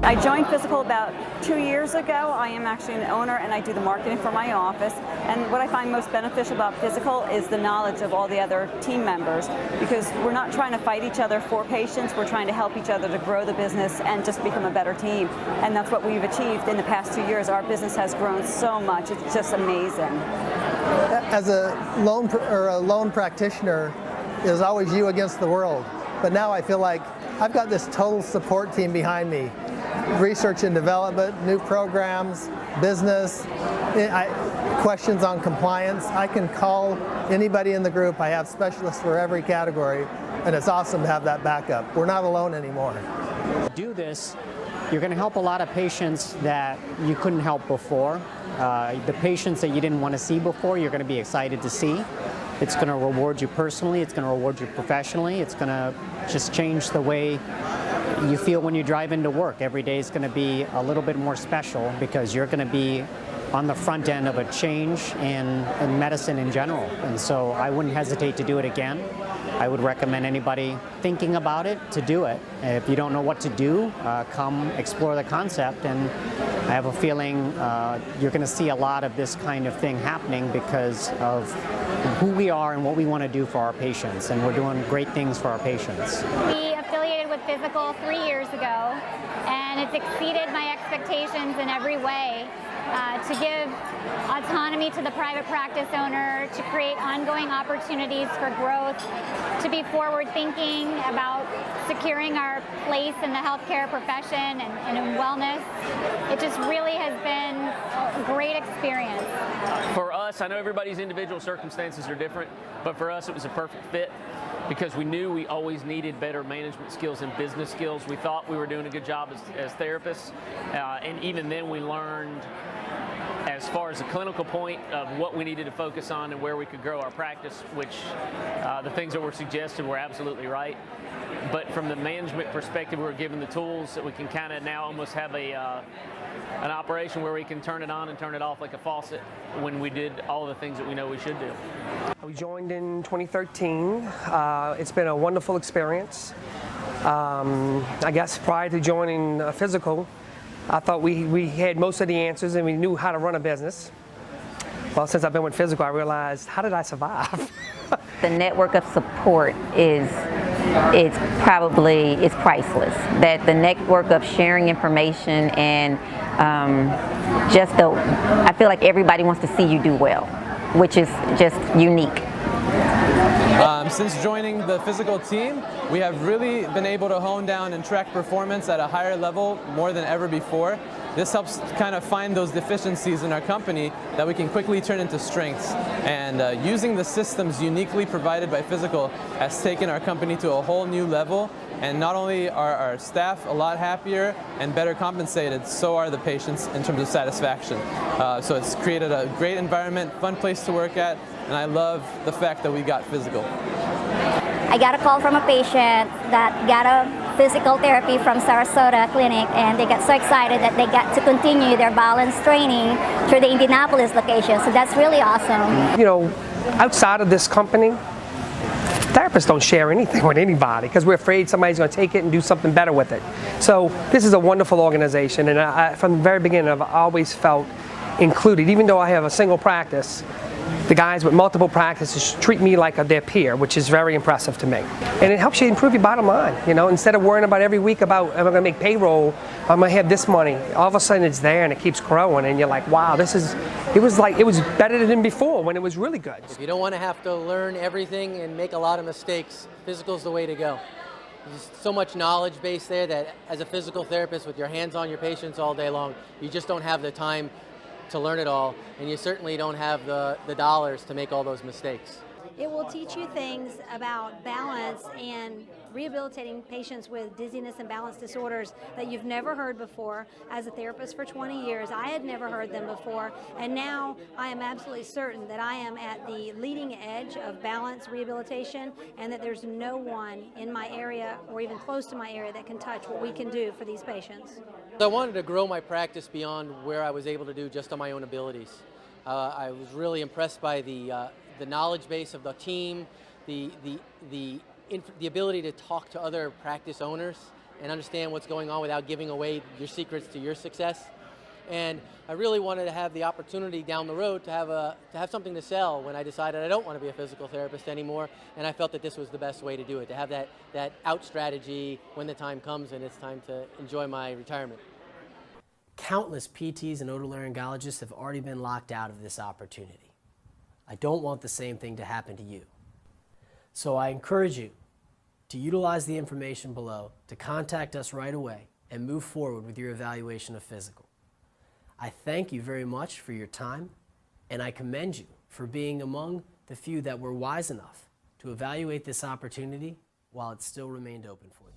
I joined Physical about 2 years ago. I am actually an owner and I do the marketing for my office. And what I find most beneficial about Physical is the knowledge of all the other team members, because we're not trying to fight each other for patients, we're trying to help each other to grow the business and just become a better team. And that's what we've achieved in the past 2 years. Our business has grown so much, it's just amazing. As a lone practitioner, it was always you against the world. But now I feel like I've got this total support team behind me. Research and development, new programs, business, questions on compliance. I can call anybody in the group. I have specialists for every category, and it's awesome to have that backup. We're not alone anymore. Do this, you're going to help a lot of patients that you couldn't help before. The patients that you didn't want to see before, you're going to be excited to see. It's going to reward you personally, it's going to reward you professionally, it's going to just change the way you feel when you drive into work. Every day is going to be a little bit more special because you're going to be on the front end of a change in medicine in general. And so I wouldn't hesitate to do it again. I would recommend anybody thinking about it to do it. If you don't know what to do, come explore the concept, and I have a feeling you're going to see a lot of this kind of thing happening because of who we are and what we want to do for our patients, and we're doing great things for our patients. We affiliated with Physical 3 years ago, and it's exceeded my expectations in every way. To give autonomy to the private practice owner, to create ongoing opportunities for growth, to be forward-thinking about securing our place in the healthcare profession and in wellness. It just really has been a great experience. For us, I know everybody's individual circumstances are different, but for us it was a perfect fit because we knew we always needed better management skills and business skills. We thought we were doing a good job as therapists, and even then we learned as far as the clinical point of what we needed to focus on and where we could grow our practice, which the things that were suggested were absolutely right. But from the management perspective, we were given the tools that we can kind of now almost have an operation where we can turn it on and turn it off like a faucet when we did all the things that we know we should do. We joined in 2013. It's been a wonderful experience. I guess prior to joining Physical, I thought we had most of the answers and we knew how to run a business. Well, since I've been with Physical, I realized, how did I survive? The network of support is priceless. That the network of sharing information and I feel like everybody wants to see you do well, which is just unique. Since joining the Physical team, we have really been able to hone down and track performance at a higher level more than ever before. This helps kind of find those deficiencies in our company that we can quickly turn into strengths. And using the systems uniquely provided by Physical has taken our company to a whole new level. And not only are our staff a lot happier and better compensated, so are the patients in terms of satisfaction. So it's created a great environment, fun place to work at, and I love the fact that we got Physical. I got a call from a patient that got a physical therapy from Sarasota clinic, and they got so excited that they got to continue their balance training through the Indianapolis location. So that's really awesome. You know, outside of this company, therapists don't share anything with anybody because we're afraid somebody's going to take it and do something better with it. So this is a wonderful organization, and from the very beginning I've always felt included. Even though I have a single practice, the guys with multiple practices treat me like their peer, which is very impressive to me. And it helps you improve your bottom line. You know, instead of worrying about every week about, am I going to make payroll, I'm going to have this money. All of a sudden it's there and it keeps growing, and you're like, wow, it was better than before when it was really good. If you don't want to have to learn everything and make a lot of mistakes, Physical's the way to go. There's so much knowledge base there that as a physical therapist with your hands on your patients all day long, you just don't have the time to learn it all, and you certainly don't have the dollars to make all those mistakes. It will teach you things about balance and rehabilitating patients with dizziness and balance disorders that you've never heard before. As a therapist for 20 years, I had never heard them before, and now I am absolutely certain that I am at the leading edge of balance rehabilitation, and that there's no one in my area or even close to my area that can touch what we can do for these patients. I wanted to grow my practice beyond where I was able to do just on my own abilities. I was really impressed by the knowledge base of the team, the ability to talk to other practice owners and understand what's going on without giving away your secrets to your success. And I really wanted to have the opportunity down the road to have something to sell when I decided I don't want to be a physical therapist anymore, and I felt that this was the best way to do it, to have that out strategy when the time comes and it's time to enjoy my retirement. Countless PTs and otolaryngologists have already been locked out of this opportunity. I don't want the same thing to happen to you. So I encourage you to utilize the information below to contact us right away and move forward with your evaluation of physical. I thank you very much for your time, and I commend you for being among the few that were wise enough to evaluate this opportunity while it still remained open for you.